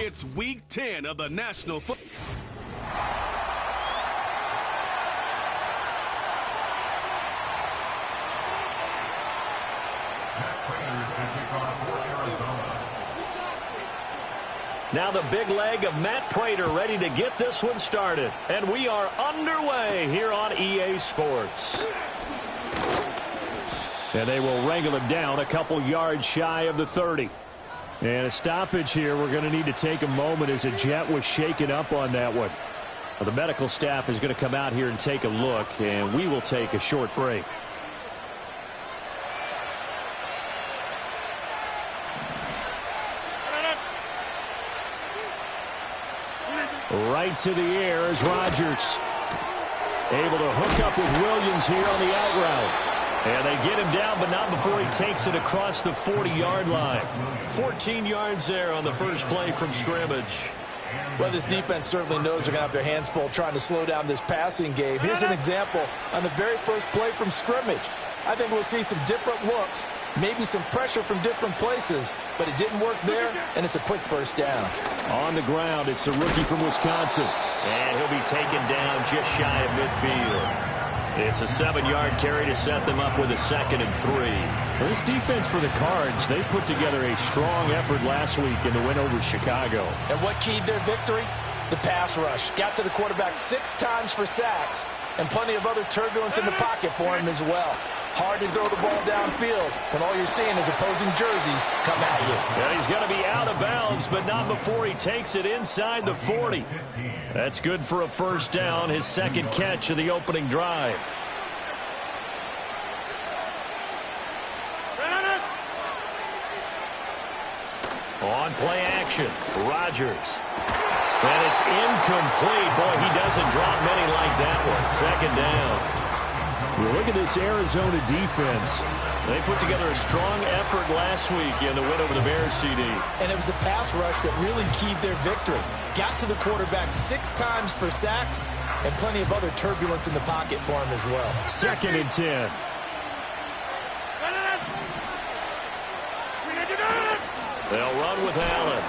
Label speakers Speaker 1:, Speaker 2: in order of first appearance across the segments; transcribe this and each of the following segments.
Speaker 1: It's Week 10 of the National Football.
Speaker 2: Now the big leg of Matt Prater ready to get this one started. And we are underway here on EA Sports. And they will wrangle him down a couple yards shy of the 30. And a stoppage here. We're going to need to take a moment as a Jet was shaken up on that one. Well, the medical staff is going to come out here and take a look, and we will take a short break. Right to the air is Rodgers. Able to hook up with Williams here on the out route. And they get him down, but not before he takes it across the 40-yard line. 14 yards there on the first play from scrimmage.
Speaker 3: Well, this defense certainly knows they're going to have their hands full trying to slow down this passing game. Here's an example on the very first play from scrimmage. I think we'll see some different looks, maybe some pressure from different places, but it didn't work there, and it's a quick first down.
Speaker 2: On the ground, it's the rookie from Wisconsin. And he'll be taken down just shy of midfield. It's a 7-yard carry to set them up with a 2nd and 3. Well, this defense for the Cards, they put together a strong effort last week in the win over Chicago.
Speaker 3: And what keyed their victory? The pass rush. Got to the quarterback 6 times for sacks, and plenty of other turbulence in the pocket for him as well. Hard to throw the ball downfield when all you're seeing is opposing jerseys come at you.
Speaker 2: And he's going to be out of bounds, but not before he takes it inside the 40. That's good for a first down, his 2nd catch of the opening drive. On play action, Rodgers. And it's incomplete. Boy, he doesn't drop many like that one. 2nd down. Well, look at this Arizona defense. They put together a strong effort last week in the win over the Bears, CD.
Speaker 3: And it was the pass rush that really keyed their victory. Got to the quarterback 6 times for sacks, and plenty of other turbulence in the pocket for him as well.
Speaker 2: 2nd and 10. They'll run with Allen.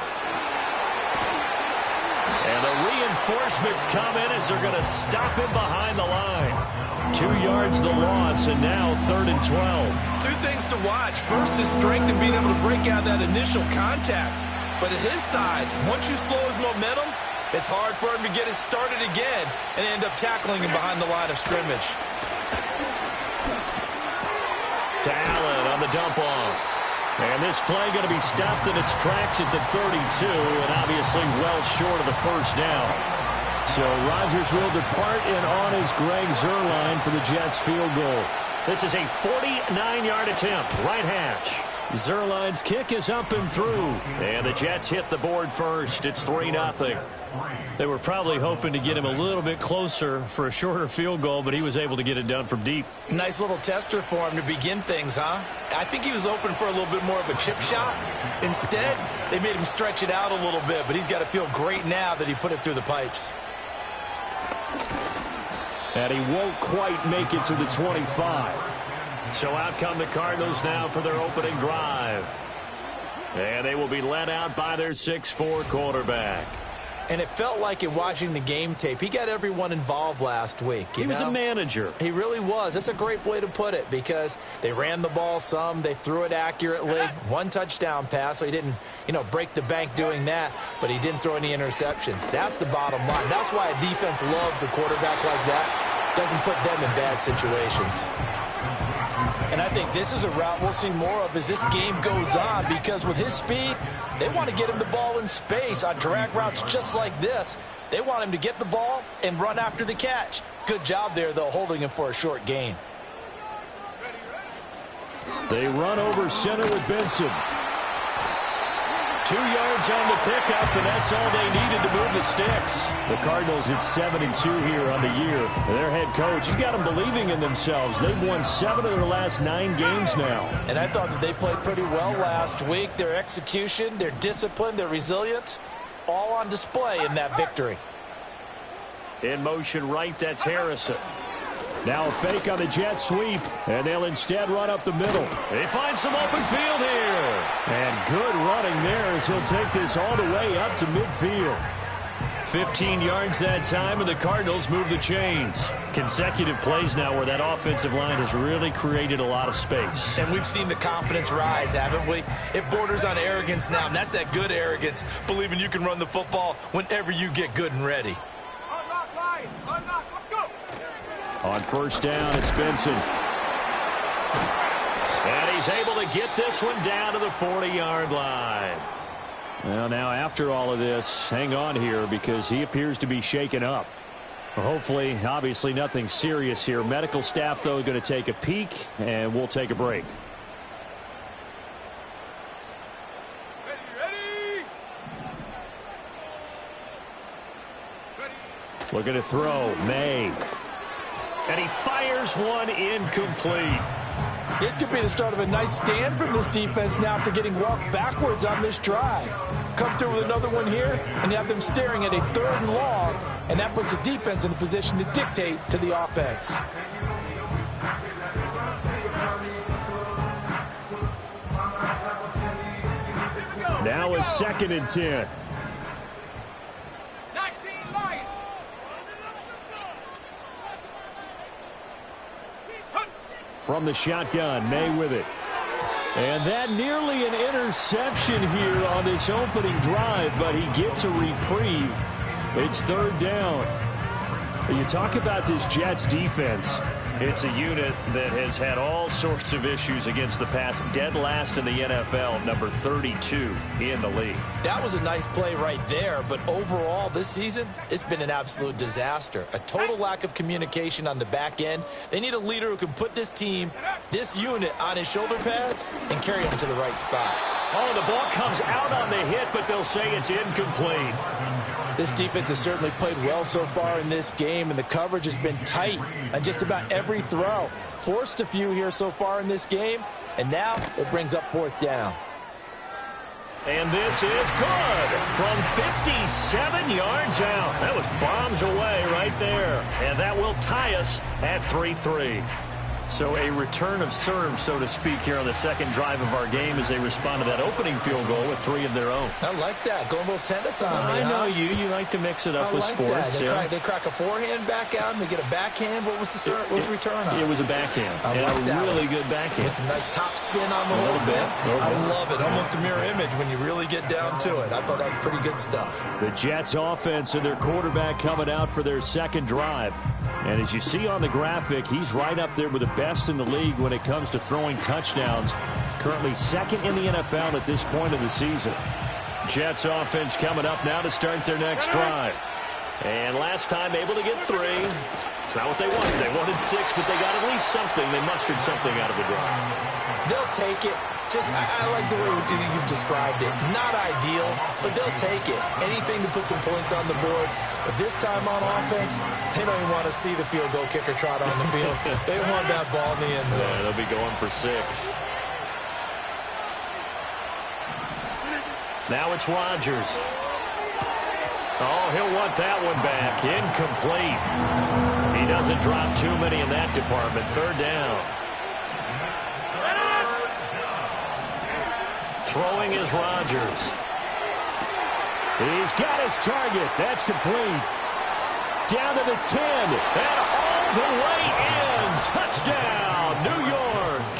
Speaker 2: And the reinforcements come in as they're going to stop him behind the line. 2 yards the loss, and now 3rd and 12.
Speaker 3: 2 things to watch. First, his strength in being able to break out that initial contact. But at his size, once you slow his momentum, it's hard for him to get it started again and end up tackling him behind the line of scrimmage.
Speaker 2: To Allen on the dump off. And this play going to be stopped in its tracks at the 32, and obviously well short of the first down. So Rodgers will depart, and on is Greg Zuerlein for the Jets field goal. This is a 49-yard attempt, right hash. Zuerlein's kick is up and through, and the Jets hit the board first. It's 3-0. They were probably hoping to get him a little bit closer for a shorter field goal, but he was able to get it done from deep.
Speaker 3: Nice little tester for him to begin things, huh? I think he was open for a little bit more of a chip shot. Instead, they made him stretch it out a little bit, but he's got to feel great now that he put it through the pipes.
Speaker 2: And he won't quite make it to the 25. So out come the Cardinals now for their opening drive. And they will be led out by their 6'4" quarterback.
Speaker 3: And it felt like in watching the game tape, he got everyone involved last week.
Speaker 2: He was a manager.
Speaker 3: He really was. That's a great way to put it, because they ran the ball some, they threw it accurately. 1 touchdown pass, so he didn't, break the bank doing that, but he didn't throw any interceptions. That's the bottom line. That's why a defense loves a quarterback like that. Doesn't put them in bad situations. And I think this is a route we'll see more of as this game goes on, because with his speed, they want to get him the ball in space on drag routes just like this. They want him to get the ball and run after the catch. Good job there, though, holding him for a short gain.
Speaker 2: They run over center with Benson. 2 yards on the pickup, and that's all they needed to move the sticks. The Cardinals at 7-2 here on the year. Their head coach, he's got them believing in themselves. They've won 7 of their last 9 games now.
Speaker 3: And I thought that they played pretty well last week. Their execution, their discipline, their resilience, all on display in that victory.
Speaker 2: In motion right, that's Harrison. Now a fake on the jet sweep, and they'll instead run up the middle. They find some open field here. And good running there as he'll take this all the way up to midfield. 15 yards that time, and the Cardinals move the chains. Consecutive plays now where that offensive line has really created a lot of space.
Speaker 3: And we've seen the confidence rise, haven't we? It borders on arrogance now, and that's that good arrogance, believing you can run the football whenever you get good and ready.
Speaker 2: On first down, it's Benson. And he's able to get this one down to the 40-yard line. Well, now after all of this, hang on here because he appears to be shaken up. Hopefully, obviously nothing serious here. Medical staff, though, going to take a peek, and we'll take a break. Looking to throw, May. And he fires one incomplete.
Speaker 4: This could be the start of a nice stand from this defense now after getting walked backwards on this drive. Come through with another one here, and you have them staring at a 3rd and long, and that puts the defense in a position to dictate to the offense.
Speaker 2: Now a 2nd and 10. From the shotgun, May with it. And that nearly an interception here on this opening drive, but he gets a reprieve. It's 3rd down. You talk about this Jets defense. It's a unit that has had all sorts of issues against the pass. Dead last in the NFL, number 32 in the league.
Speaker 3: That was a nice play right there, but overall this season, it's been an absolute disaster. A total lack of communication on the back end. They need a leader who can put this team, this unit, on his shoulder pads and carry them to the right spots.
Speaker 2: Oh, the ball comes out on the hit, but they'll say it's incomplete.
Speaker 4: This defense has certainly played well so far in this game, and the coverage has been tight on just about every throw. Forced a few here so far in this game, and now it brings up 4th down.
Speaker 2: And this is good from 57 yards out. That was bombs away right there. And that will tie us at 3-3. So a return of serve, so to speak, here on the 2nd drive of our game as they respond to that opening field goal with 3 of their own.
Speaker 3: I like that. Going a little tennis on me,
Speaker 2: I know you. You like to mix it up with sports.
Speaker 3: They crack a forehand back out and they get a backhand. What was the return on?
Speaker 2: It was a backhand.
Speaker 3: I like that.
Speaker 2: Really good backhand.
Speaker 3: With some nice top spin on the whole bit. I love it. Almost a mirror image when you really get down to it. I thought that was pretty good stuff.
Speaker 2: The Jets offense and their quarterback coming out for their 2nd drive. And as you see on the graphic, he's right up there with the best in the league when it comes to throwing touchdowns. Currently 2nd in the NFL at this point of the season. Jets offense coming up now to start their next drive. And last time able to get 3. It's not what they wanted. They wanted 6, but they got at least something. They mustered something out of the drive.
Speaker 3: They'll take it. I like the way you've described it. Not ideal, but they'll take it. Anything to put some points on the board. But this time on offense, they don't even want to see the field goal kicker trot on the field. They want that ball in the end zone.
Speaker 2: Yeah, they'll be going for 6. Now it's Rodgers. Oh, he'll want that one back. Incomplete. He doesn't drop too many in that department. 3rd down. Throwing is Rodgers. He's got his target. That's complete. Down to the 10. And all the way in. Touchdown, New York.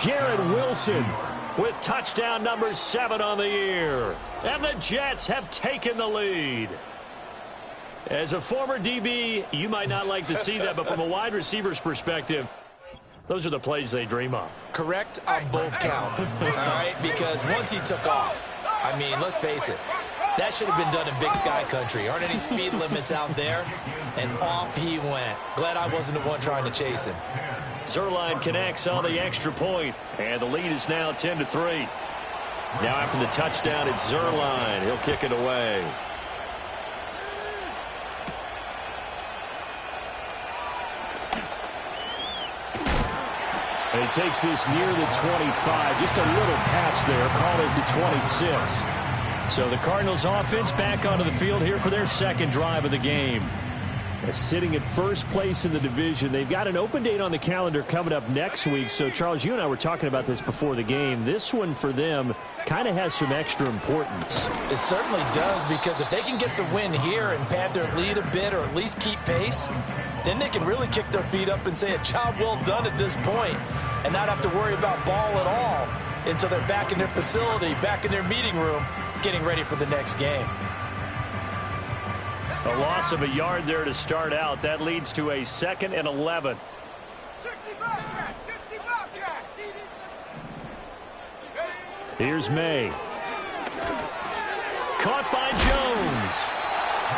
Speaker 2: Garrett Wilson with touchdown number 7 on the year. And the Jets have taken the lead. As a former DB, you might not like to see that, but from a wide receiver's perspective, those are the plays they dream of.
Speaker 3: Correct on both counts, all right? Because once he took off, I mean, let's face it, that should have been done in Big Sky country. Aren't any speed limits out there? And off he went. Glad I wasn't the one trying to chase him.
Speaker 2: Zerline connects on the extra point, and the lead is now 10-3. Now after the touchdown, it's Zerline. He'll kick it away. And he takes this near the 25. Just a little pass there. Call it the 26. So the Cardinals offense back onto the field here for their 2nd drive of the game. Sitting at first place in the division. They've got an open date on the calendar coming up next week. So, Charles, you and I were talking about this before the game. This one for them kind of has some extra importance.
Speaker 4: It certainly does, because if they can get the win here and pad their lead a bit or at least keep pace, then they can really kick their feet up and say a job well done at this point and not have to worry about ball at all until they're back in their facility, back in their meeting room, getting ready for the next game.
Speaker 2: A loss of a yard there to start out. That leads to a 2nd and 11.
Speaker 5: 60 Bobcat! 60 Bobcat!
Speaker 2: Here's May. Caught by Jones.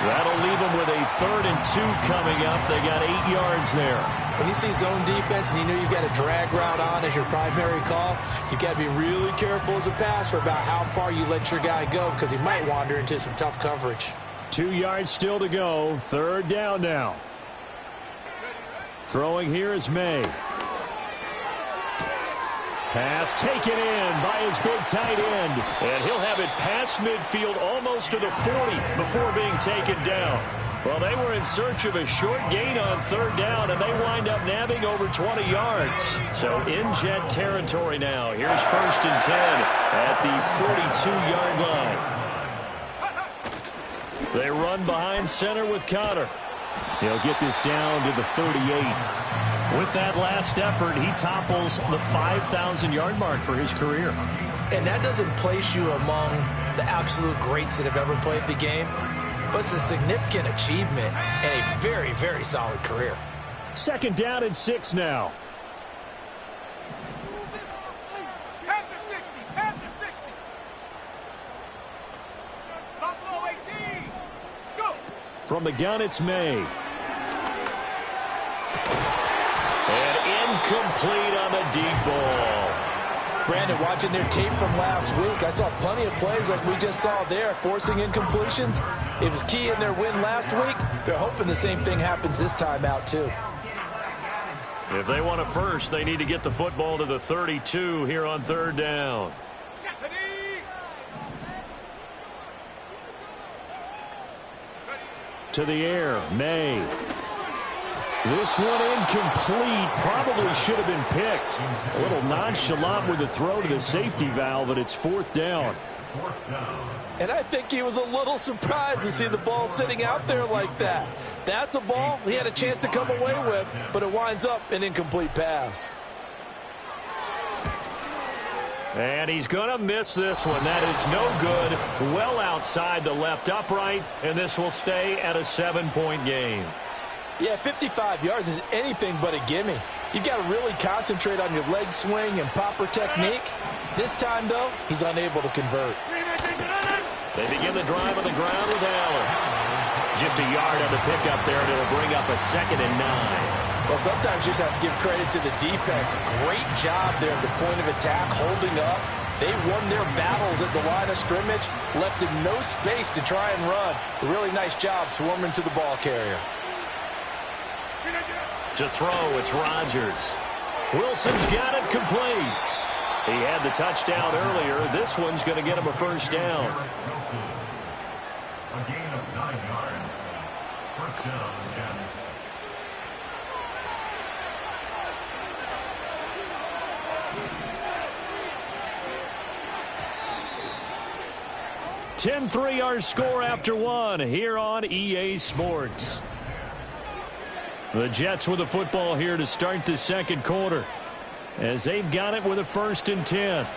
Speaker 2: That'll leave them with a 3rd and 2 coming up. They got 8 yards there.
Speaker 3: When you see zone defense and you know you've got a drag route on as your primary call, you've got to be really careful as a passer about how far you let your guy go, because he might wander into some tough coverage.
Speaker 2: 2 yards still to go. 3rd down now. Throwing here is May. Pass taken in by his big tight end. And he'll have it past midfield almost to the 40 before being taken down. Well, they were in search of a short gain on 3rd down, and they wind up nabbing over 20 yards. So in Jet territory now. Here's 1st and 10 at the 42-yard line. They run behind center with Connor. He'll get this down to the 38. With that last effort, he topples the 5,000-yard mark for his career.
Speaker 3: And that doesn't place you among the absolute greats that have ever played the game, but it's a significant achievement and a very, very solid career.
Speaker 2: 2nd down and 6 now.
Speaker 5: Head to 60! Head to 60! Buffalo 18! Go!
Speaker 2: From the gun, it's May. And incomplete on the deep ball.
Speaker 4: Brandon, watching their tape from last week, I saw plenty of plays like we just saw there, forcing incompletions. It was key in their win last week. They're hoping the same thing happens this time out, too.
Speaker 2: If they want it first, they need to get the football to the 32 here on 3rd down. To the air, May. This one incomplete. Probably should have been picked. A little nonchalant with the throw to the safety valve, but it's 4th down.
Speaker 4: And I think he was a little surprised to see the ball sitting out there like that. That's a ball he had a chance to come away with, but it winds up an incomplete pass.
Speaker 2: And he's going to miss this one. That is no good. Well outside the left upright, and this will stay at a 7-point game.
Speaker 4: Yeah, 55 yards is anything but a gimme. You've got to really concentrate on your leg swing and proper technique. This time, though, he's unable to convert.
Speaker 2: They begin the drive on the ground with Allen. Just a yard on the pickup there, and it'll bring up a 2nd and 9.
Speaker 4: Well, sometimes you just have to give credit to the defense. Great job there at the point of attack, holding up. They won their battles at the line of scrimmage, left in no space to try and run. A really nice job swarming to the ball carrier.
Speaker 2: To throw, it's Rodgers. Wilson's got it complete. He had the touchdown earlier. This one's going to get him a 1st down.
Speaker 6: A gain of 9 yards. 1st down, Jets.
Speaker 2: (10-3) our score after 1 here on EA Sports. The Jets with the football here to start the 2nd quarter, as they've got it with a 1st and 10.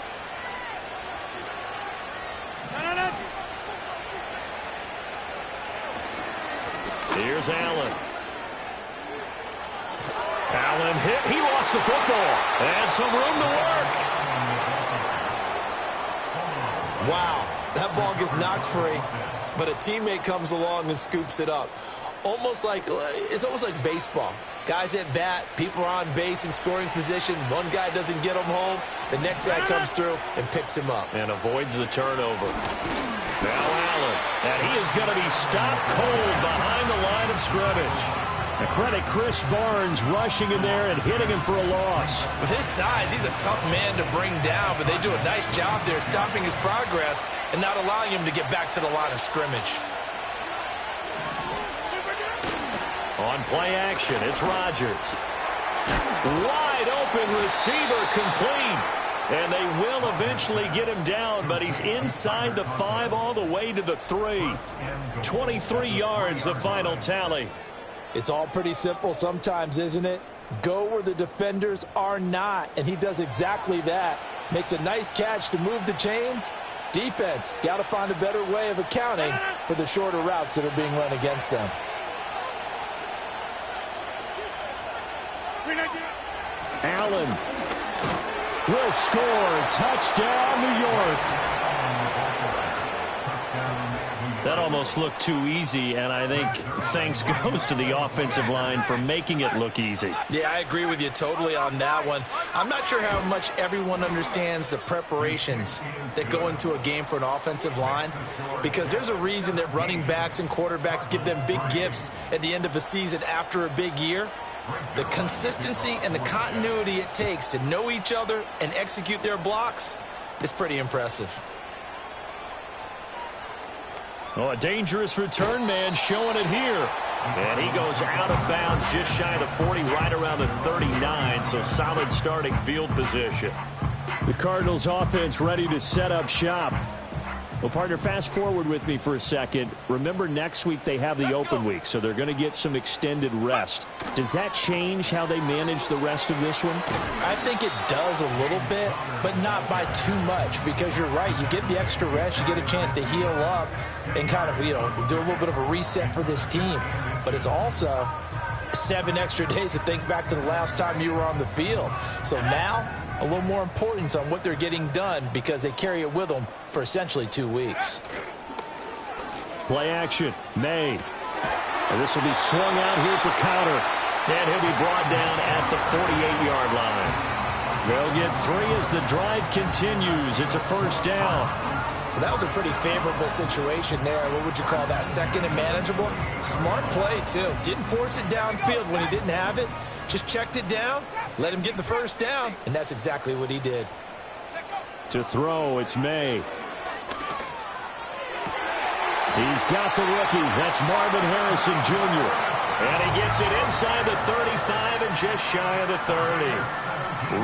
Speaker 2: Here's Allen. Allen hit. He lost the football. And some room to work.
Speaker 3: Wow, that ball gets knocked free, but a teammate comes along and scoops it up. It's almost like baseball. Guys at bat, people are on base in scoring position. One guy doesn't get him home. The next guy comes through and picks him up.
Speaker 2: And avoids the turnover. Now Allen. And he is going to be stopped cold behind the line of scrimmage. And credit Chris Barnes rushing in there and hitting him for a loss.
Speaker 3: With his size, he's a tough man to bring down, but they do a nice job there stopping his progress and not allowing him to get back to the line of scrimmage.
Speaker 2: On play action, it's Rodgers. Wide open receiver complete. And they will eventually get him down, but he's inside the 5 all the way to the 3. 23 yards, the final tally.
Speaker 4: It's all pretty simple sometimes, isn't it? Go where the defenders are not, and he does exactly that. Makes a nice catch to move the chains. Defense, got to find a better way of accounting for the shorter routes that are being run against them.
Speaker 2: Allen will score. Touchdown, New York. That almost looked too easy, and I think thanks goes to the offensive line for making it look easy.
Speaker 3: Yeah, I agree with you totally on that one. I'm not sure how much everyone understands the preparations that go into a game for an offensive line, because there's a reason that running backs and quarterbacks give them big gifts at the end of a season after a big year. The consistency and the continuity it takes to know each other and execute their blocks is pretty impressive.
Speaker 2: Oh, a dangerous return man showing it here. And he goes out of bounds just shy of the 40, right around the 39, so solid starting field position. The Cardinals offense ready to set up shop. Well, partner, fast forward with me for a second. Remember, next week they have the open week, so they're going to get some extended rest. Does that change how they manage the rest of this one?
Speaker 4: I think it does a little bit, but not by too much, because you're right. You get the extra rest, you get a chance to heal up and kind of, do a little bit of a reset for this team. But it's also 7 extra days to think back to the last time you were on the field. So now, a little more importance on what they're getting done, because they carry it with them for essentially 2 weeks.
Speaker 2: Play action, May. And this will be swung out here for counter. And he'll be brought down at the 48-yard line. They'll get 3 as the drive continues. It's a first down.
Speaker 3: Well, that was a pretty favorable situation there. What would you call that? Second and manageable? Smart play, too. Didn't force it downfield when he didn't have it. Just checked it down, let him get the first down, and that's exactly what he did.
Speaker 2: To throw, it's May. He's got the rookie. That's Marvin Harrison Jr. And he gets it inside the 35 and just shy of the 30.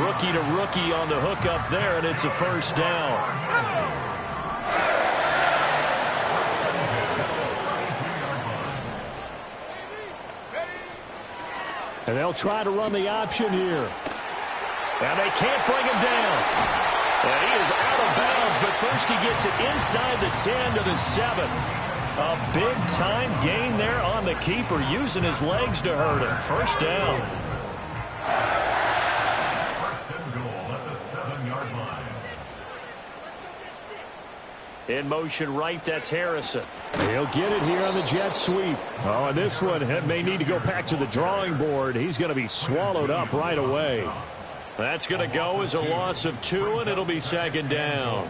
Speaker 2: Rookie to rookie on the hook up there, and it's a first down. And they'll try to run the option here. And they can't bring him down. And he is out of bounds, but first he gets it inside the 10 to the 7. A big-time gain there on the keeper, using his legs to hurt him. First down.
Speaker 6: First and goal at the 7-yard line.
Speaker 2: In motion right, that's Harrison. He'll get it here on the jet sweep. Oh, and this one may need to go back to the drawing board. He's going to be swallowed up right away. That's going to go as a loss of 2, and it'll be second down.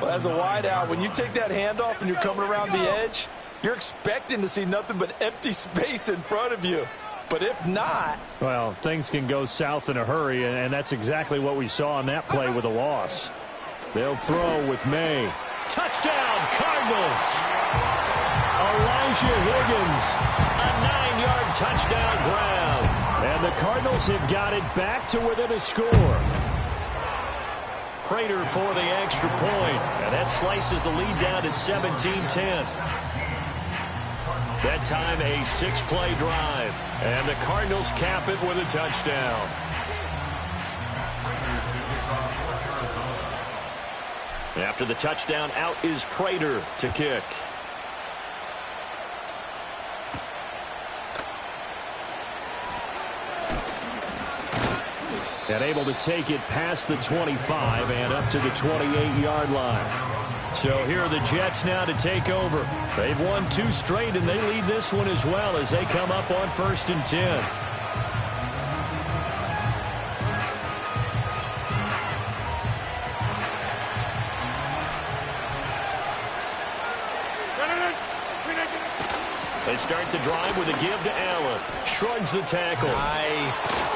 Speaker 4: Well, as a wideout, when you take that handoff and you're coming around the edge, you're expecting to see nothing but empty space in front of you. But if not...
Speaker 2: Well, things can go south in a hurry, and that's exactly what we saw on that play with a loss. They'll throw with May. Touchdown, Cardinals! Elijah Higgins, a 9-yard touchdown grab. And the Cardinals have got it back to within a score. Prater for the extra point, and that slices the lead down to 17-10. That time a 6-play drive, and the Cardinals cap it with a touchdown. After the touchdown, out is Prater to kick. And able to take it past the 25 and up to the 28-yard line. So here are the Jets now to take over. They've won 2 straight, and they lead this one as well as they come up on 1st and 10. They start the drive with a give to Allen. Shrugs the tackle.
Speaker 3: Nice.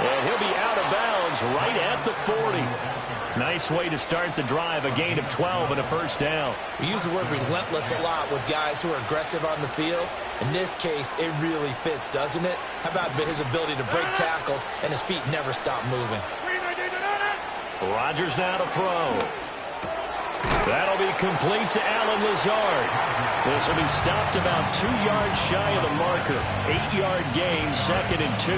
Speaker 2: And he'll be out of bounds right at the 40. Nice way to start the drive. A gain of 12 and a first down.
Speaker 3: We use the word relentless a lot with guys who are aggressive on the field. In this case, it really fits, doesn't it? How about his ability to break tackles and his feet never stop moving?
Speaker 2: Rodgers now to throw. That'll be complete to Allen Lazard. This will be stopped about 2 yards shy of the marker. 8-yard gain, 2nd and 2.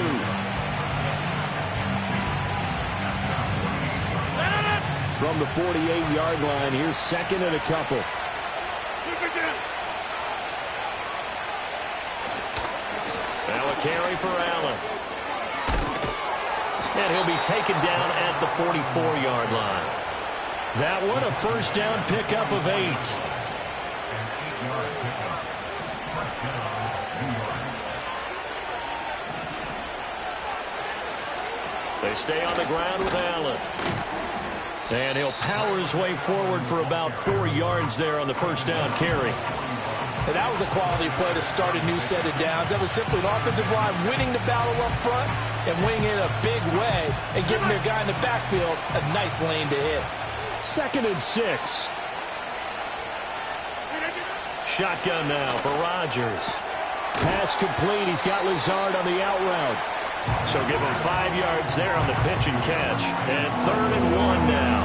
Speaker 2: From the 48-yard line, here's 2nd and a couple. Now a carry for Allen. And he'll be taken down at the 44-yard line. That one a first down pickup of 8. They stay on the ground with Allen. And he'll power his way forward for about 4 yards there on the first down carry.
Speaker 4: And that was a quality play to start a new set of downs. That was simply an offensive line winning the battle up front and winning it in a big way and giving their guy in the backfield a nice lane to hit.
Speaker 2: 2nd and 6. Shotgun now for Rodgers. Pass complete. He's got Lazard on the out route. So give him 5 yards there on the pitch and catch. And 3rd and 1 now.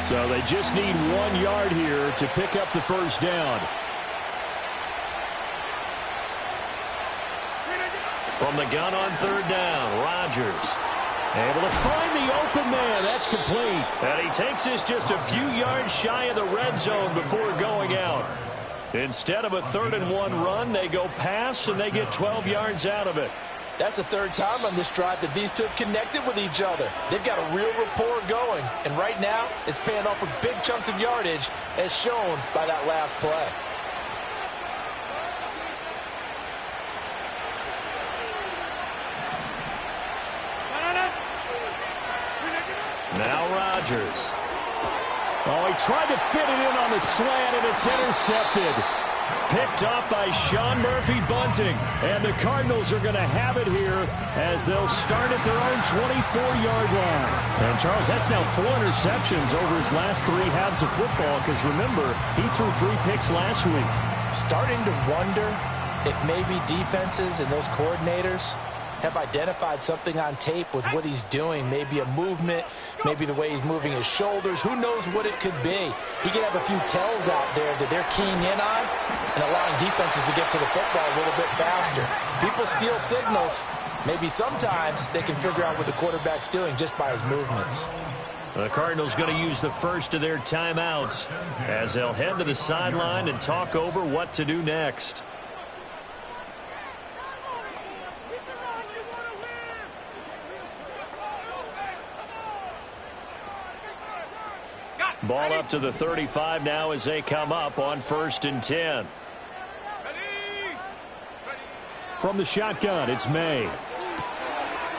Speaker 2: So they just need 1 yard here to pick up the first down. From the gun on 3rd down, Rodgers able to find the open man. That's complete. And he takes this just a few yards shy of the red zone before going out. Instead of a 3rd and 1 run, they go pass, and they get 12 yards out of it.
Speaker 4: That's the 3rd time on this drive that these two have connected with each other. They've got a real rapport going. And right now, it's paying off with big chunks of yardage, as shown by that last play.
Speaker 2: Now Rodgers. Oh, he tried to fit it in on the slant, and it's intercepted. Picked up by Sean Murphy-Bunting. And the Cardinals are going to have it here as they'll start at their own 24-yard line. And, Charles, that's now 4 interceptions over his last 3 halves of football because, remember, he threw 3 picks last week.
Speaker 4: Starting to wonder if maybe defenses and those coordinators have identified something on tape with what he's doing. Maybe a movement, maybe the way he's moving his shoulders. Who knows what it could be? He could have a few tells out there that they're keying in on and allowing defenses to get to the football a little bit faster. People steal signals. Maybe sometimes they can figure out what the quarterback's doing just by his movements.
Speaker 2: The Cardinals going to use the first of their timeouts as they'll head to the sideline and talk over what to do next. Ball up to the 35 now as they come up on 1st and 10. From the shotgun, it's May.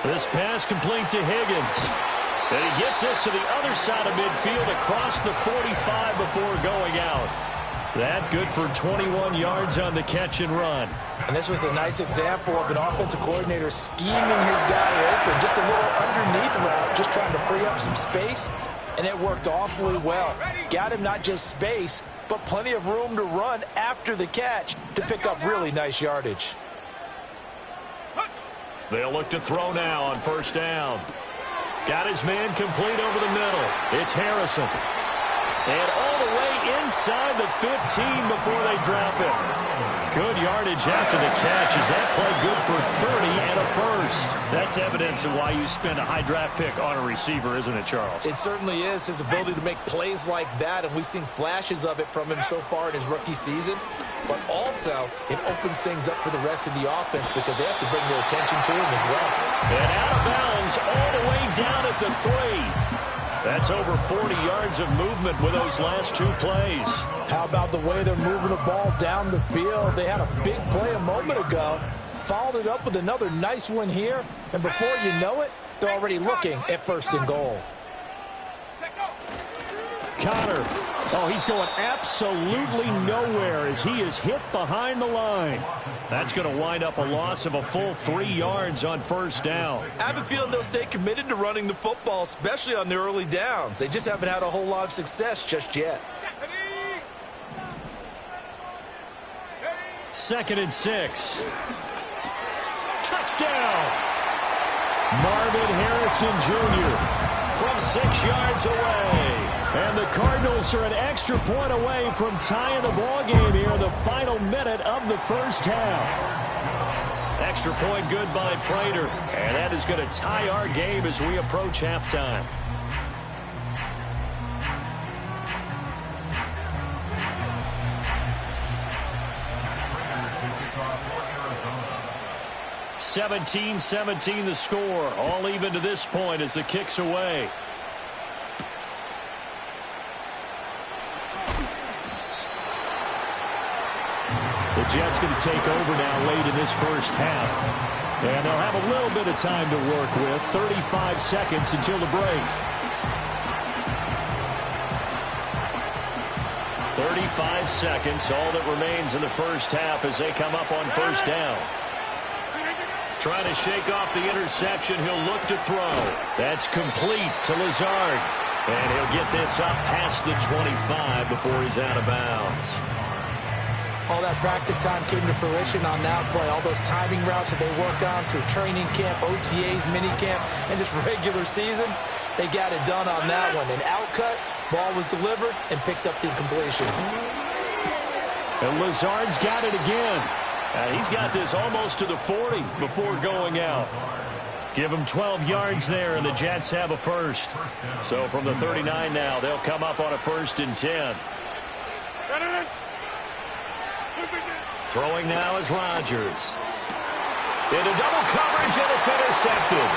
Speaker 2: This pass complete to Higgins. And he gets this to the other side of midfield across the 45 before going out. That good for 21 yards on the catch and run.
Speaker 4: And this was a nice example of an offensive coordinator scheming his guy open. Just a little underneath route, just trying to free up some space. And it worked awfully well. Got him not just space, but plenty of room to run after the catch to pick up really nice yardage.
Speaker 2: They'll look to throw now on 1st down. Got his man complete over the middle. It's Harrison. And all the way inside the 15 before they drop it. Good yardage after the catch. Is that play good for 30 and a first? That's evidence of why you spend a high draft pick on a receiver, isn't it, Charles?
Speaker 3: It certainly is. His ability to make plays like that, and we've seen flashes of it from him so far in his rookie season. But also, it opens things up for the rest of the offense because they have to bring their attention to him as well.
Speaker 2: And out of bounds all the way down at the 3. That's over 40 yards of movement with those last 2 plays.
Speaker 4: How about the way they're moving the ball down the field? They had a big play a moment ago, followed it up with another nice one here, and before you know it, they're already looking at 1st and goal.
Speaker 2: Connor Oh, he's going absolutely nowhere as he is hit behind the line. That's going to wind up a loss of a full 3 yards on first down.
Speaker 3: I have a feeling they'll stay committed to running the football, especially on the early downs. They just haven't had a whole lot of success just yet.
Speaker 2: 2nd and 6. Touchdown! Marvin Harrison Jr. from 6 yards away. And the Cardinals are an extra point away from tying the ball game here in the final minute of the first half. Extra point good by Prater. And that is going to tie our game as we approach halftime.
Speaker 6: Arizona.
Speaker 2: 17-17 the score. All even to this point as the kick's away. The Jets going to take over now late in this first half. And they'll have a little bit of time to work with. 35 seconds until the break. 35 seconds, all that remains in the first half as they come up on first down. Trying to shake off the interception. He'll look to throw. That's complete to Lazard. And he'll get this up past the 25 before he's out of bounds.
Speaker 3: All that practice time came to fruition on that play. All those timing routes that they work on through training camp, OTAs, minicamp, and just regular season, they got it done on that one. An outcut, ball was delivered, and picked up the completion.
Speaker 2: And Lazard's got it again. He's got this almost to the 40 before going out. Give him 12 yards there, and the Jets have a first. So from the 39 now, they'll come up on a 1st and 10. Throwing now is Rodgers. Into double coverage, and it's intercepted.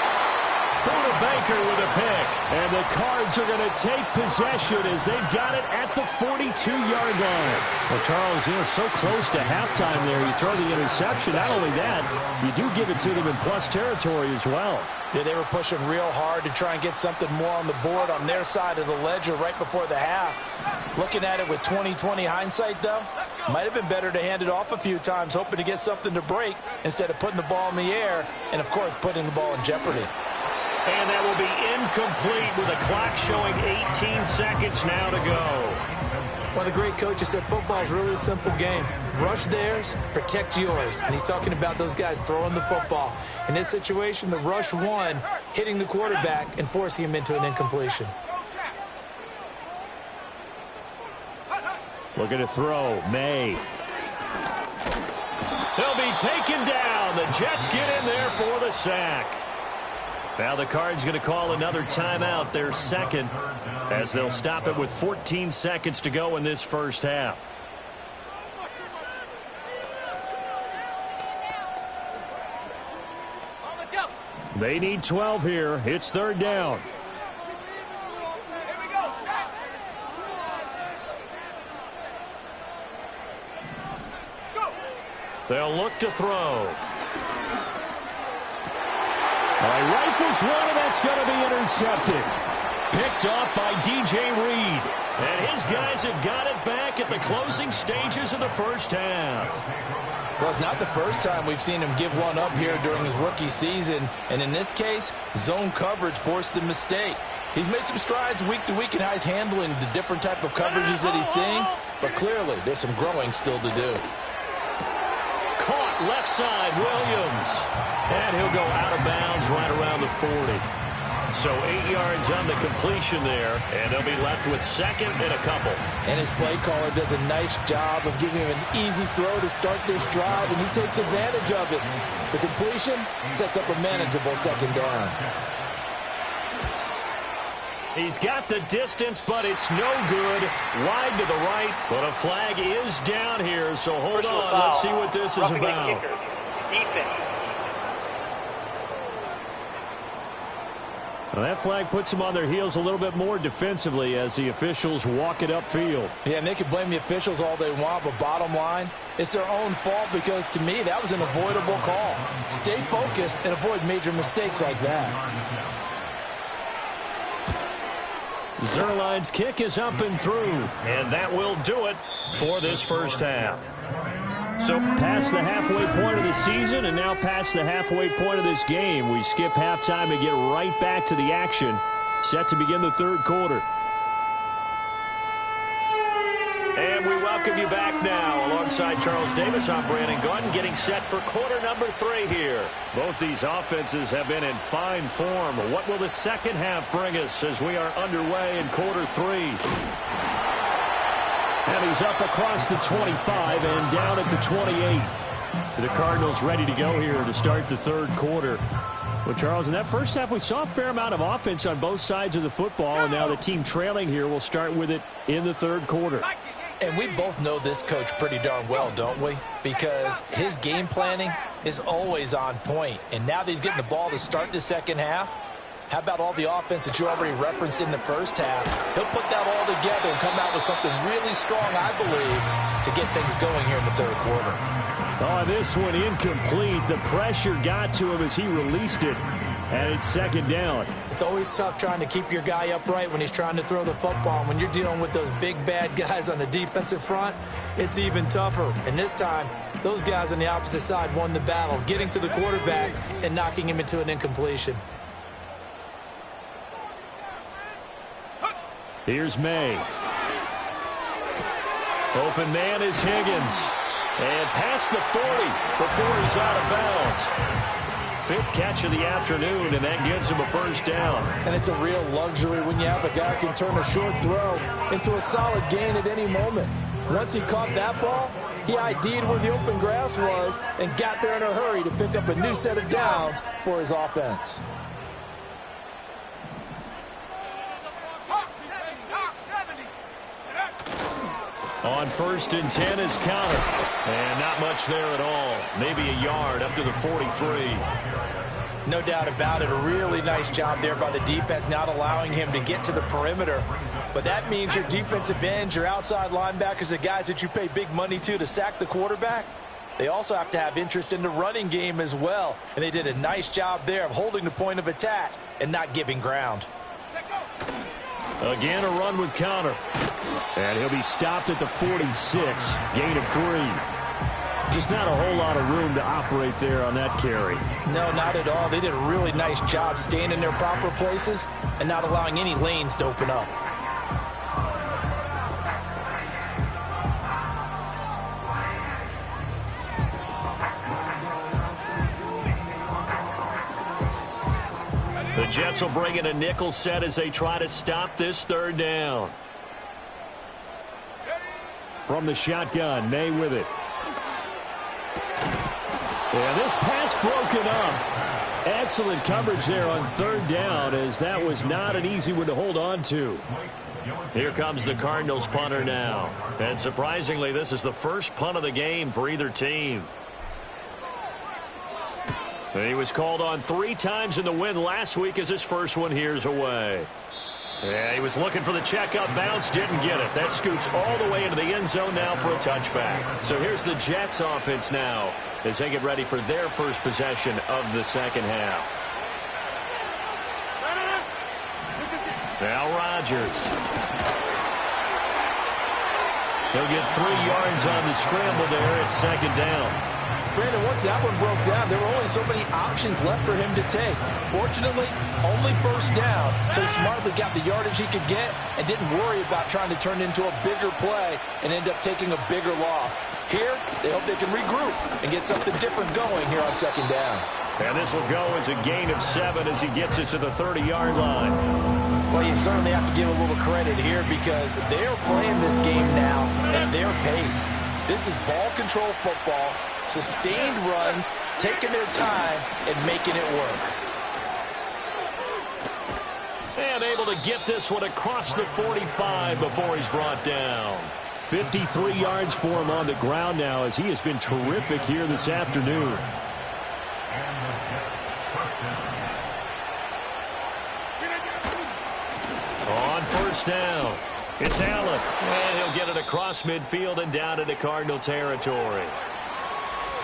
Speaker 2: Buda Baker with a pick. And the Cards are going to take possession as they've got it at the 42-yard line. Well, Charles, you know, so close to halftime there. You throw the interception. Not only that, you do give it to them in plus territory as well.
Speaker 4: Yeah, they were pushing real hard to try and get something more on the board on their side of the ledger right before the half. Looking at it with 20/20 hindsight, though, might have been better to hand it off a few times, hoping to get something to break instead of putting the ball in the air and, of course, putting the ball in jeopardy.
Speaker 2: And that will be incomplete with a clock showing 18 seconds now to go.
Speaker 3: One of the great coaches said football is really a simple game. Rush theirs, protect yours. And he's talking about those guys throwing the football. In this situation, the rush won, hitting the quarterback and forcing him into an incompletion.
Speaker 2: Looking to throw, May. They'll be taken down. The Jets get in there for the sack. Now the Cards going to call another timeout, their second, as they'll stop it with 14 seconds to go in this first half. They need 12 here. It's 3rd down. They'll look to throw. Rifles one, and that's going to be intercepted. Picked off by DJ Reed. And his guys have got it back at the closing stages of the first half.
Speaker 4: Well, it's not the first time we've seen him give one up here during his rookie season. And in this case, zone coverage forced the mistake. He's made some strides week to week in how he's handling the different type of coverages that he's seeing. But clearly, there's some growing still to do.
Speaker 2: Caught left side, Williams. And he'll go out of bounds right around the 40. So 8 yards on the completion there, and they'll be left with 2nd and a couple.
Speaker 4: And his play caller does a nice job of giving him an easy throw to start this drive, and he takes advantage of it. The completion sets up a manageable 2nd down.
Speaker 2: He's got the distance, but it's no good. Wide to the right, but a flag is down here, so hold on. Let's see what this is about. Well, that flag puts them on their heels a little bit more defensively as the officials walk it upfield.
Speaker 4: Yeah, and they can blame the officials all they want, but bottom line, it's their own fault because, to me, that was an avoidable call. Stay focused and avoid major mistakes like that.
Speaker 2: Zerline's kick is up and through, and that will do it for this first half. So past the halfway point of the season and now past the halfway point of this game, we skip halftime and get right back to the action. Set to begin the third quarter. And we welcome you back now. Alongside Charles Davis, I'm Brandon Gunn, getting set for quarter number 3 here. Both these offenses have been in fine form. What will the second half bring us as we are underway in quarter 3? And he's up across the 25 and down at the 28. The Cardinals ready to go here to start the third quarter. Well, Charles, in that first half, we saw a fair amount of offense on both sides of the football, and now the team trailing here will start with it in the third quarter.
Speaker 3: And we both know this coach pretty darn well, don't we? Because his game planning is always on point. And now that he's getting the ball to start the second half, how about all the offense that you already referenced in the first half? He'll put that all together and come out with something really strong, I believe, to get things going here in the third quarter.
Speaker 2: Oh, this one incomplete. The pressure got to him as he released it. And it's second down.
Speaker 3: It's always tough trying to keep your guy upright when he's trying to throw the football. And when you're dealing with those big, bad guys on the defensive front, it's even tougher. And this time, those guys on the opposite side won the battle, getting to the quarterback and knocking him into an incompletion.
Speaker 2: Here's May. Open man is Higgins. And past the 40 before he's out of bounds. 5th catch of the afternoon, and that gets him a first down.
Speaker 4: And it's a real luxury when you have a guy who can turn a short throw into a solid gain at any moment. Once he caught that ball, he ID'd where the open grass was and got there in a hurry to pick up a new set of downs for his offense.
Speaker 2: On 1st and 10 is counter. And not much there at all. Maybe a yard up to the 43.
Speaker 3: No doubt about it. A really nice job there by the defense, not allowing him to get to the perimeter. But that means your defensive ends, your outside linebackers, the guys that you pay big money to sack the quarterback, they also have to have interest in the running game as well. And they did a nice job there of holding the point of attack and not giving ground.
Speaker 2: Again, a run with counter. And he'll be stopped at the 46. Gain of 3. Just not a whole lot of room to operate there on that carry.
Speaker 3: No, not at all. They did a really nice job staying in their proper places and not allowing any lanes to open up.
Speaker 2: The Jets will bring in a nickel set as they try to stop this third down. From the shotgun, May with it. Yeah, this pass broken up. Excellent coverage there on third down, as that was not an easy one to hold on to. Here comes the Cardinals punter now. And surprisingly, this is the first punt of the game for either team. And he was called on 3 times in the win last week as his first one here's away. Yeah, he was looking for the checkup bounce, didn't get it. That scoots all the way into the end zone now for a touchback. So here's the Jets offense now as they get ready for their first possession of the second half. Now Rodgers. He'll get 3 yards on the scramble there at second down.
Speaker 4: Brandon, once that one broke down, there were only so many options left for him to take. Fortunately, only first down, so he smartly got the yardage he could get and didn't worry about trying to turn it into a bigger play and end up taking a bigger loss. Here, they hope they can regroup and get something different going here on second down.
Speaker 2: And this will go as a gain of 7 as he gets it to the 30-yard line.
Speaker 3: Well, you certainly have to give a little credit here because they're playing this game now at their pace. This is ball control football. Sustained runs, taking their time, and making it work.
Speaker 2: And able to get this one across the 45 before he's brought down. 53 yards for him on the ground now as he has been terrific here this afternoon. On first down, it's Allen. And he'll get it across midfield and down into Cardinal territory.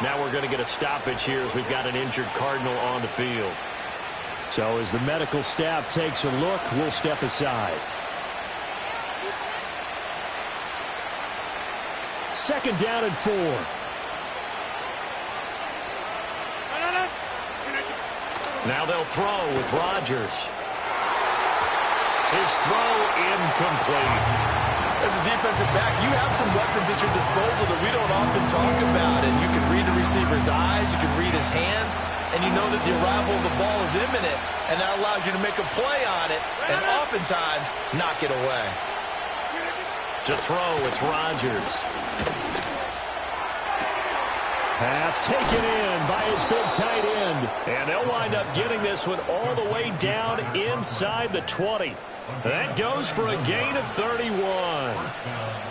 Speaker 2: Now we're going to get a stoppage here as we've got an injured Cardinal on the field. So as the medical staff takes a look, we'll step aside. second down and 4. Now they'll throw with Rodgers. His throw incomplete.
Speaker 3: As a defensive back, you have some weapons at your disposal that we don't often talk about. And you can read a receiver's eyes, you can read his hands, and you know that the arrival of the ball is imminent. And that allows you to make a play on it and oftentimes knock it away.
Speaker 2: To throw, it's Rodgers. Pass taken in by his big tight end. And they'll wind up getting this one all the way down inside the 20. That goes for a gain of 31.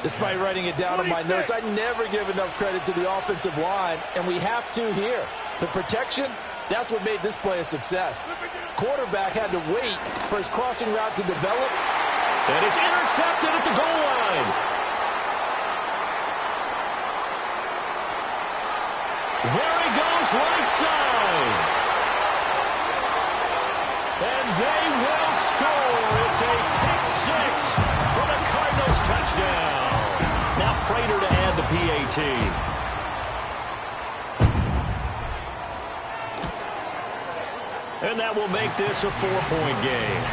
Speaker 4: Despite writing it down in my notes, I never give enough credit to the offensive line, and we have to here. The protection, that's what made this play a success. Quarterback had to wait for his crossing route to develop.
Speaker 2: And it's intercepted at the goal line. There he goes, right side. And they will score. It's a pick six for the Cardinals touchdown. Now Prater to add the PAT. And that will make this a 4-point game.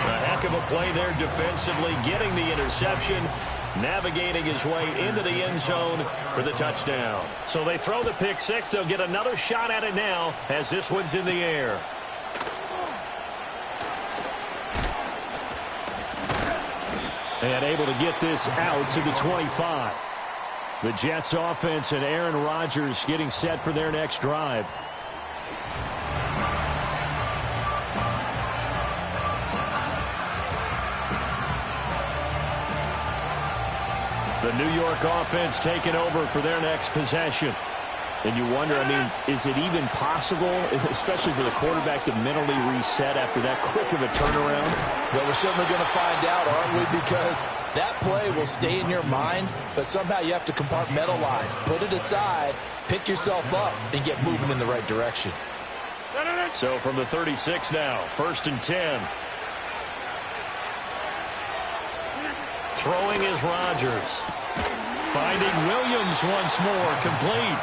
Speaker 2: A heck of a play there defensively, getting the interception, navigating his way into the end zone for the touchdown. So they throw the pick six. They'll get another shot at it now as this one's in the air. And able to get this out to the 25. The Jets offense and Aaron Rodgers getting set for their next drive. The New York offense taking over for their next possession. And you wonder, I mean, is it even possible, especially for the quarterback, to mentally reset after that quick of a turnaround?
Speaker 4: Well, we're certainly going to find out, aren't we? Because that play will stay in your mind, but somehow you have to compartmentalize. Put it aside, pick yourself up, and get moving in the right direction.
Speaker 2: So from the 36 now, 1st and 10. Throwing is Rodgers. Finding Williams once more, complete.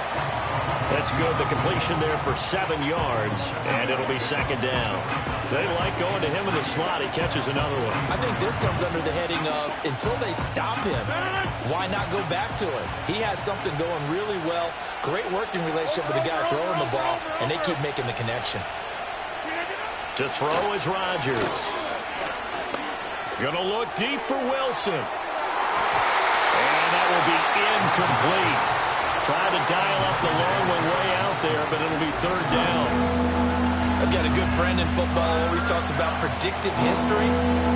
Speaker 2: That's good. The completion there for 7 yards, and it'll be 2nd down. They like going to him in the slot. He catches another one.
Speaker 3: I think this comes under the heading of until they stop him, why not go back to him? He has something going really well. Great working relationship with the guy throwing the ball, and they keep making the connection.
Speaker 2: To throw is Rodgers. Gonna look deep for Wilson. And that will be incomplete. Trying to dial up the long one way out there, but it'll be 3rd down.
Speaker 3: I've got a good friend in football who always talks about predictive history.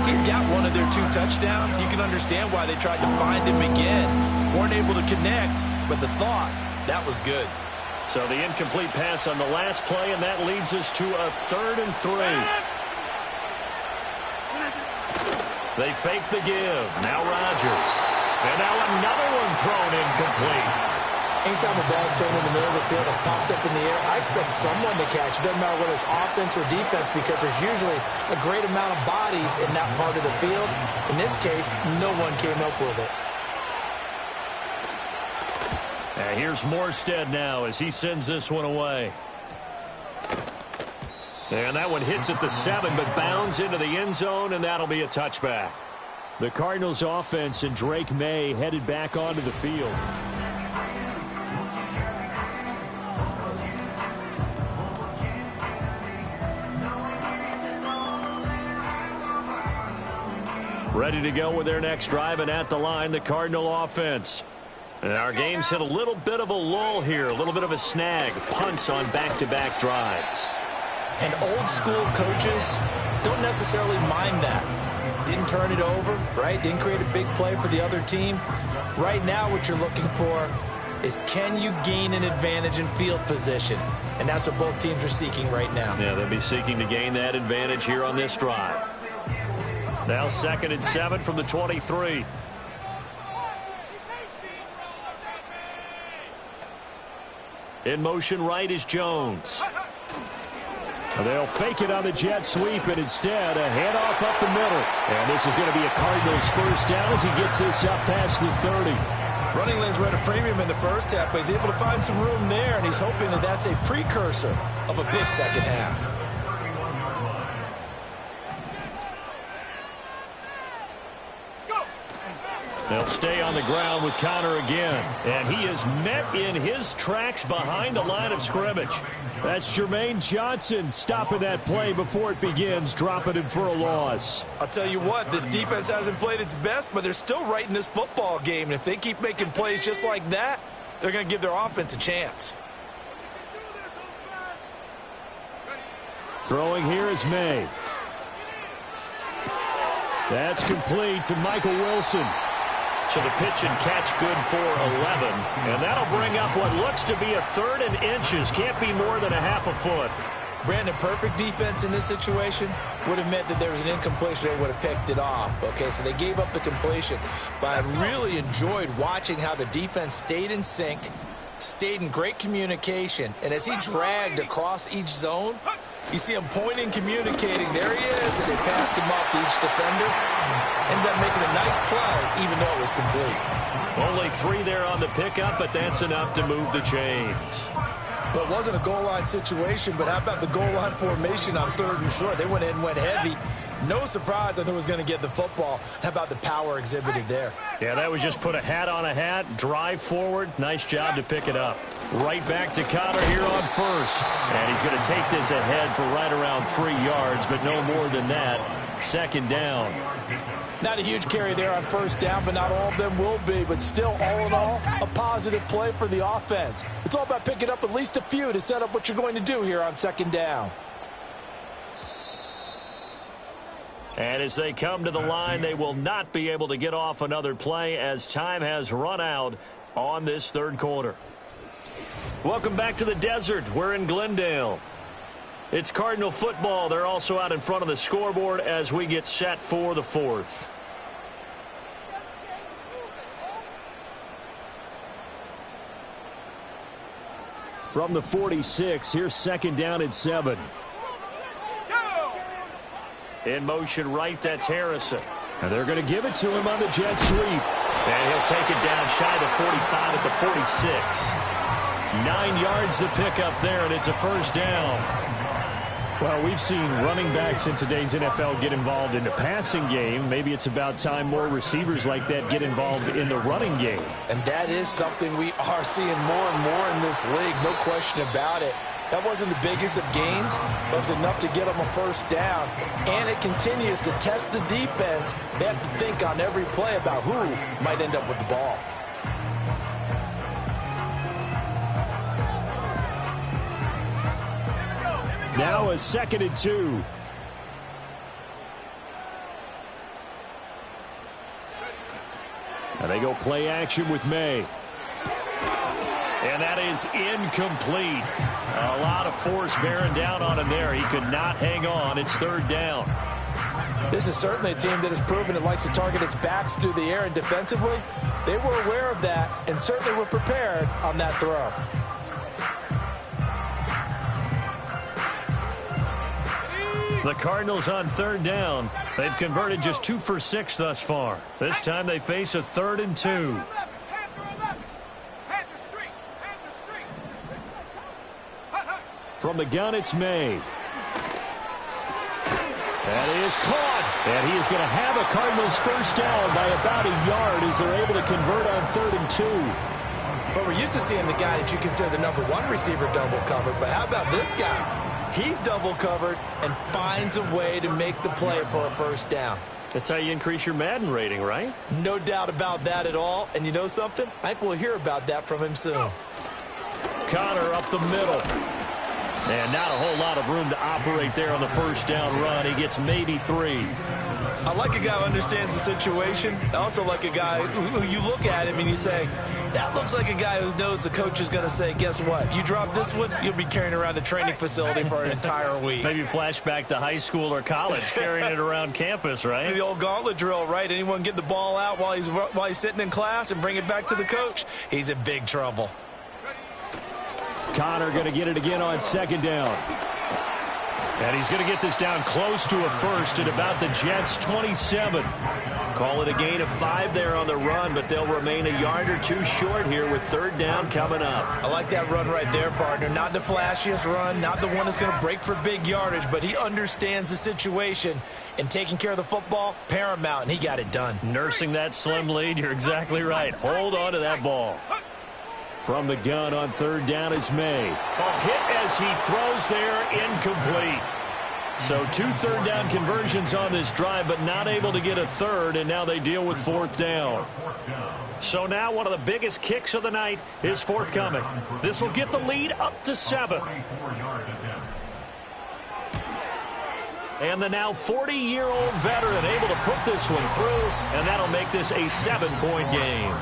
Speaker 3: He's got one of their 2 touchdowns. You can understand why they tried to find him again. Weren't able to connect, but the thought, that was good.
Speaker 2: So the incomplete pass on the last play, and that leads us to a 3rd and 3. They fake the give. Now Rodgers. And now another one thrown incomplete.
Speaker 4: Anytime a ball is thrown in the middle of the field, it's popped up in the air, I expect someone to catch. It doesn't matter whether it's offense or defense, because there's usually a great amount of bodies in that part of the field. In this case, no one came up with it.
Speaker 2: And here's Morstead now as he sends this one away. And that one hits at the 7, but bounds into the end zone, and that'll be a touchback. The Cardinals offense and Drake May headed back onto the field. Ready to go with their next drive, and at the line, the Cardinal offense. And our game's hit a little bit of a lull here, a little bit of a snag. Punts on back-to-back drives.
Speaker 3: And old school coaches don't necessarily mind that. Didn't turn it over, right? Didn't create a big play for the other team. Right now what you're looking for is, can you gain an advantage in field position? And that's what both teams are seeking right now.
Speaker 2: Yeah, they'll be seeking to gain that advantage here on this drive. Now 2nd and 7 from the 23. In motion right is Jones. They'll fake it on the jet sweep, and instead a handoff up the middle. And this is going to be a Cardinals 1st down as he gets this up past the 30.
Speaker 3: Running lanes were at a premium in the first half, but he's able to find some room there, and he's hoping that that's a precursor of a big second half.
Speaker 2: They'll stay on the ground with Connor again. And he is met in his tracks behind the line of scrimmage. That's Jermaine Johnson stopping that play before it begins, dropping him for a loss.
Speaker 3: I'll tell you what, this defense hasn't played its best, but they're still right in this football game. And if they keep making plays just like that, they're going to give their offense a chance.
Speaker 2: Throwing here is May. That's complete to Michael Wilson. So the pitch and catch good for 11. And that'll bring up what looks to be a 3rd and inches. Can't be more than a half a foot.
Speaker 3: Brandon, perfect defense in this situation would have meant that there was an incompletion. They would have picked it off. Okay, so they gave up the completion. But I really enjoyed watching how the defense stayed in sync, stayed in great communication. And as he dragged across each zone, you see him pointing, communicating. There he is, and they passed him off to each defender. Ended up making a nice play, even though it was complete.
Speaker 2: Only 3 there on the pickup, but that's enough to move the chains.
Speaker 3: Well, it wasn't a goal line situation, but how about the goal line formation on 3rd and short? They went in and went heavy. No surprise on who was going to get the football. How about the power exhibited there?
Speaker 2: Yeah, that was just put a hat on a hat, drive forward. Nice job to pick it up. Right back to Connor here on 1st. And he's going to take this ahead for right around 3 yards, but no more than that. 2nd down.
Speaker 4: Not a huge carry there on 1st down, but not all of them will be. But still, all in all, a positive play for the offense. It's all about picking up at least a few to set up what you're going to do here on 2nd down.
Speaker 2: And as they come to the line, they will not be able to get off another play as time has run out on this 3rd quarter. Welcome back to the desert. We're in Glendale. It's Cardinal football. They're also out in front of the scoreboard as we get set for the 4th. From the 46, here's 2nd down and 7. In motion right, that's Harrison. And they're going to give it to him on the jet sweep. And he'll take it down shy of the 45 at the 46. 9 yards to pick up there, and it's a 1st down. Well, we've seen running backs in today's NFL get involved in the passing game. Maybe it's about time more receivers like that get involved in the running game.
Speaker 4: And that is something we are seeing more and more in this league, no question about it. That wasn't the biggest of gains, but it was enough to get them a 1st down. And it continues to test the defense. They have to think on every play about who might end up with the ball.
Speaker 2: Now a 2nd and 2. And they go play action with May. And that is incomplete. A lot of force bearing down on him there. He could not hang on. It's 3rd down.
Speaker 4: This is certainly a team that has proven it likes to target its backs through the air, and defensively, they were aware of that and certainly were prepared on that throw.
Speaker 2: The Cardinals on 3rd down. They've converted just 2 for 6 thus far. This time they face a 3rd and 2. From the gun, it's May. That is caught. And he is going to have a Cardinals 1st down by about a yard as they're able to convert on 3rd and 2.
Speaker 3: But we're used to seeing the guy that you consider the number 1 receiver double covered. But how about this guy? He's double covered and finds a way to make the play for a 1st down.
Speaker 2: That's how you increase your Madden rating, right?
Speaker 3: No doubt about that at all. And you know something? I think we'll hear about that from him soon.
Speaker 2: Connor up the middle. And not a whole lot of room to operate there on the 1st down run. He gets maybe 3.
Speaker 3: I like a guy who understands the situation. I also like a guy who you look at him and you say, that looks like a guy who knows the coach is going to say, guess what? You drop this one, you'll be carrying around the training facility for an entire week.
Speaker 2: Maybe flashback to high school or college, carrying it around campus, right?
Speaker 3: The old gauntlet drill, right? Anyone get the ball out while he's sitting in class and bring it back to the coach? He's in big trouble.
Speaker 2: Connor going to get it again on 2nd down. And he's going to get this down close to a 1st at about the Jets' 27. Call it a gain of 5 there on the run, but they'll remain a yard or 2 short here with 3rd down coming up.
Speaker 3: I like that run right there, partner. Not the flashiest run, not the one that's going to break for big yardage, but he understands the situation, and taking care of the football, paramount, and he got it done.
Speaker 2: Nursing that slim lead, you're exactly right. Hold on to that ball. From the gun on 3rd down is May. A hit as he throws there, incomplete. So 2 3rd down conversions on this drive, but not able to get a 3rd, and now they deal with 4th down. So now one of the biggest kicks of the night is forthcoming. This will get the lead up to 7. And the now 40-year-old veteran able to put this one through, and that'll make this a 7-point game.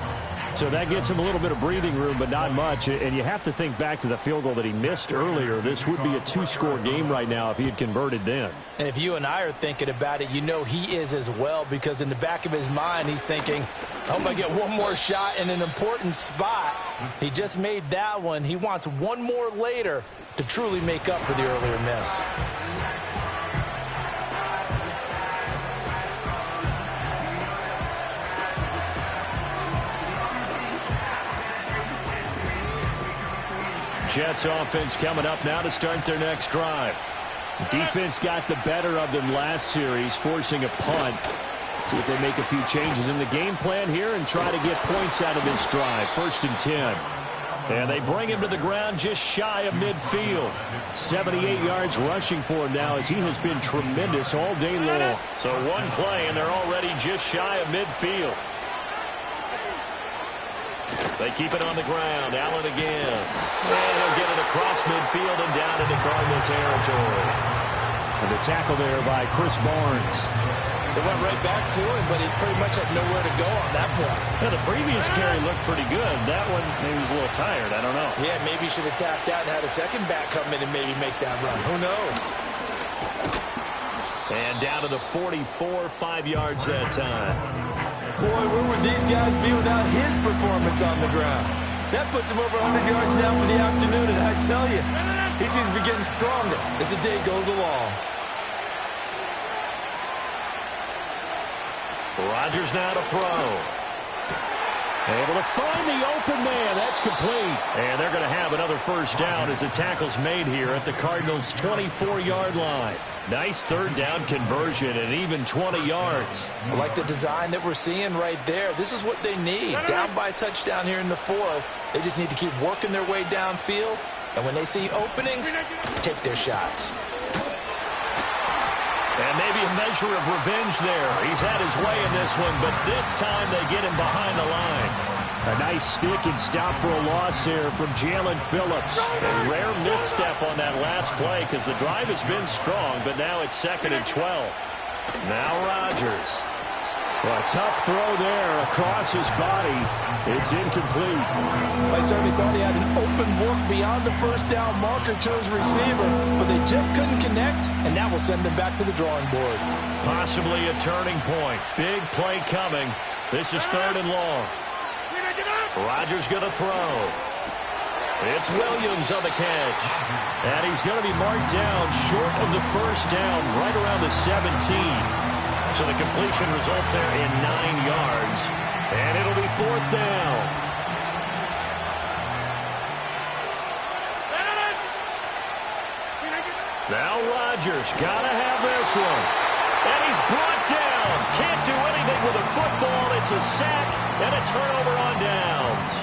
Speaker 2: So that gets him a little bit of breathing room, but not much. And you have to think back to the field goal that he missed earlier. This would be a 2-score game right now if he had converted then.
Speaker 4: And if you and I are thinking about it, you know he is as well, because in the back of his mind, he's thinking, I hope I get one more shot in an important spot. He just made that one. He wants one more later to truly make up for the earlier miss.
Speaker 2: Jets offense coming up now to start their next drive. Defense got the better of them last series, forcing a punt. See if they make a few changes in the game plan here and try to get points out of this drive. 1st and 10. And they bring him to the ground just shy of midfield. 78 yards rushing for him now as he has been tremendous all day long. So one play and they're already just shy of midfield. They keep it on the ground. Allen again. And he'll get it across midfield and down into Cardinal territory. And the tackle there by Chris Barnes.
Speaker 3: They went right back to him, but he pretty much had nowhere to go on that play.
Speaker 2: Yeah, the previous carry looked pretty good. That one, maybe he was a little tired. I don't know.
Speaker 3: Yeah, maybe he should have tapped out and had a second back come in and maybe make that run. Who knows?
Speaker 2: And down to the 44, 5 yards that time.
Speaker 3: Boy, where would these guys be without his performance on the ground? That puts him over 100 yards now for the afternoon, and I tell you, he seems to be getting stronger as the day goes along.
Speaker 2: Rodgers now to throw. Able to find the open man. That's complete. And they're going to have another 1st down as the tackle's made here at the Cardinals' 24-yard line. Nice 3rd down conversion and even 20 yards.
Speaker 4: I like the design that we're seeing right there. This is what they need. Down by a touchdown here in the 4th. They just need to keep working their way downfield. And when they see openings, take their shots.
Speaker 2: And maybe a measure of revenge there. He's had his way in this one, but this time they get him behind the line. A nice stick and stop for a loss here from Jalen Phillips. A rare misstep on that last play because the drive has been strong, but now it's 2nd and 12. Now Rodgers. Well, a tough throw there across his body. It's incomplete.
Speaker 4: I certainly thought he had an open look beyond the 1st down marker to his receiver, but they just couldn't connect, and that will send them back to the drawing board.
Speaker 2: Possibly a turning point. Big play coming. This is 3rd and long. Rodgers going to throw. It's Williams on the catch. And he's going to be marked down short of the 1st down, right around the 17. So the completion results there in 9 yards. And it'll be 4th down. Now Rodgers got to have this one. And he's brought down. Can't do anything with a football. It's a sack and a turnover on downs.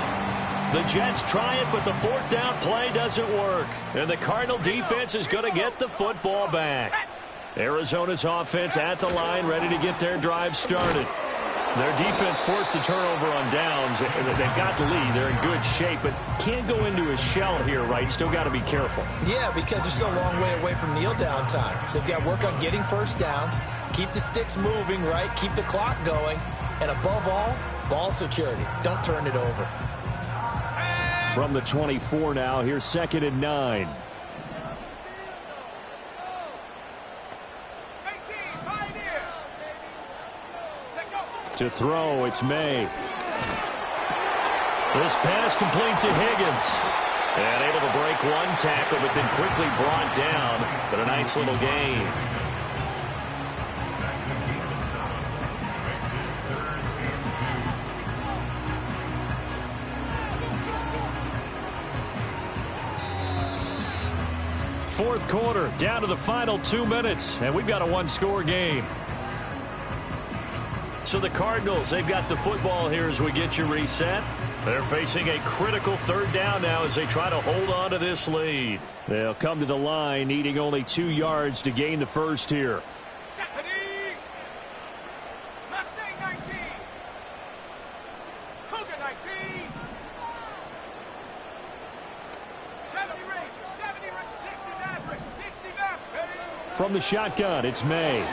Speaker 2: The Jets try it, but the 4th down play doesn't work. And the Cardinal defense is going to get the football back. Arizona's offense at the line, ready to get their drive started. Their defense forced the turnover on downs. They've got the lead. They're in good shape, but can't go into a shell here, right? Still got to be careful.
Speaker 3: Yeah, because they're still a long way away from kneel down time. So they've got to work on getting 1st downs, keep the sticks moving, right? Keep the clock going, and above all, ball security. Don't turn it over.
Speaker 2: From the 24 now, here's 2nd and 9. To throw, it's May. This pass complete to Higgins. And able to break one tackle, but then quickly brought down. But a nice little gain. fourth quarter, down to the final 2 minutes, and we've got a one-score game. So the Cardinals, they've got the football here as we get you reset. They're facing a critical third down now as they try to hold on to this lead. They'll come to the line, needing only 2 yards to gain the first here.
Speaker 5: Mustang 19. Cougar 19. 70 Rangers, 70 Rangers, 60 Maverick, 60 Maverick.
Speaker 2: From the shotgun, it's May.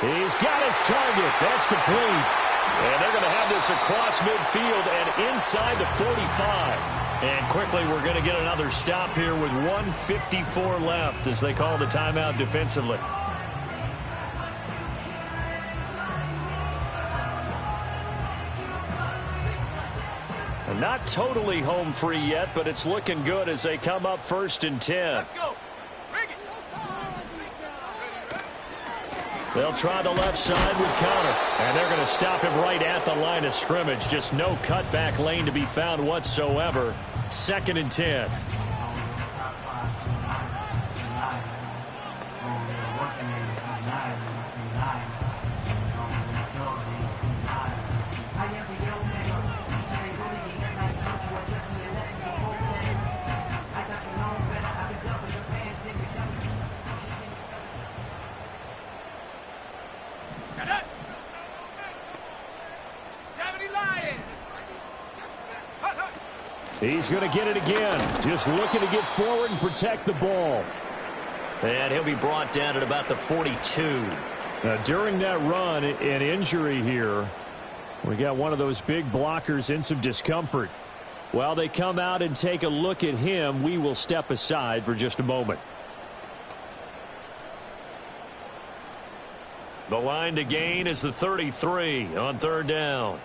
Speaker 2: He's got his target. That's complete. And they're going to have this across midfield and inside the 45. And quickly we're going to get another stop here with 1:54 left as they call the timeout defensively. And not totally home free yet, but it's looking good as they come up 1st and 10.
Speaker 5: Let's go.
Speaker 2: They'll try the left side with Connor. And they're going to stop him right at the line of scrimmage. Just no cutback lane to be found whatsoever. 2nd and 10. He's going to get it again. Just looking to get forward and protect the ball. And he'll be brought down at about the 42. During that run, an injury here. We got one of those big blockers in some discomfort. While they come out and take a look at him, we will step aside for just a moment. The line to gain is the 33 on 3rd down.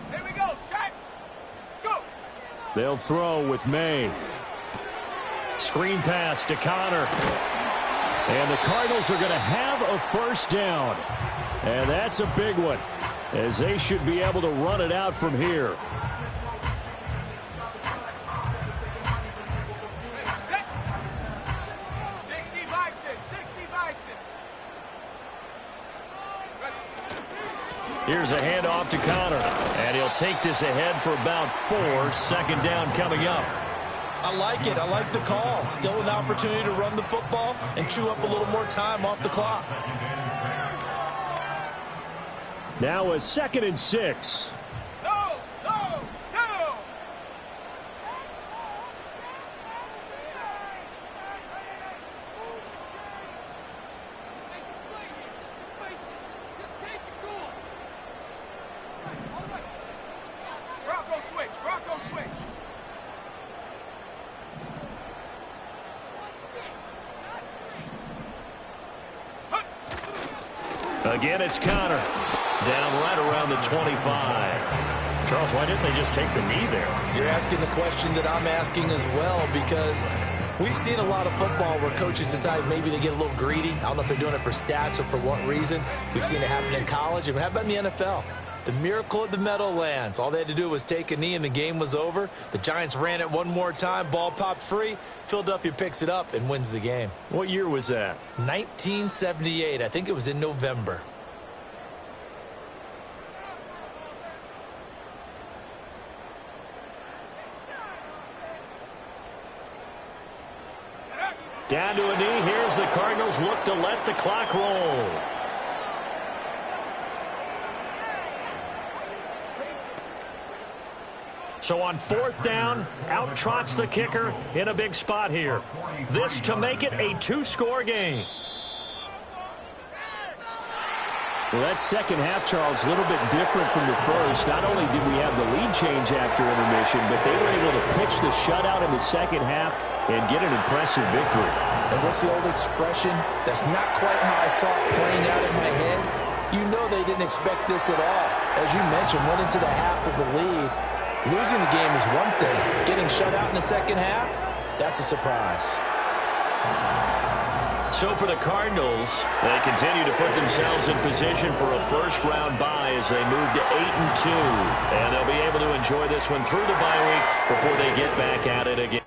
Speaker 5: Here we go, set, go.
Speaker 2: They'll throw with May. Screen pass to Connor. And the Cardinals are going to have a 1st down. And that's a big one, as they should be able to run it out from here.
Speaker 5: Set. 60 by 6, 60 by 6.
Speaker 2: Here's a handoff to Connor. And he'll take this ahead for about 4. 2nd down coming up.
Speaker 3: I like it. I like the call. Still an opportunity to run the football and chew up a little more time off the clock.
Speaker 2: Now a 2nd and 6.
Speaker 5: Go, go, go. Bronco switch, Bronco switch.
Speaker 2: Again, it's Connor. Down right around the 25. Charles, why didn't they just take the knee there?
Speaker 3: You're asking the question that I'm asking as well, because we've seen a lot of football where coaches decide maybe they get a little greedy. I don't know if they're doing it for stats or for what reason. We've seen it happen in college. And how about in the NFL? The miracle of the Meadowlands. All they had to do was take a knee and the game was over. The Giants ran it one more time. Ball popped free. Philadelphia picks it up and wins the game.
Speaker 2: What year was that?
Speaker 3: 1978. I think it was in November.
Speaker 2: Down to a knee. Here's the Cardinals look to let the clock roll. So on 4th down, out trots the kicker in a big spot here. This to make it a 2-score game.
Speaker 4: Well, that second half, Charles, a little bit different from the first. Not only did we have the lead change after intermission, but they were able to pitch the shutout in the second half and get an impressive victory.
Speaker 7: And what's the old expression? That's not quite how I saw it playing out in my head. You know they didn't expect this at all. As you mentioned, went into the half with the lead. Losing the game is one thing. Getting shut out in the second half, that's a surprise.
Speaker 2: So for the Cardinals, they continue to put themselves in position for a first-round bye as they move to 8-2. And they'll be able to enjoy this one through the bye week before they get back at it again.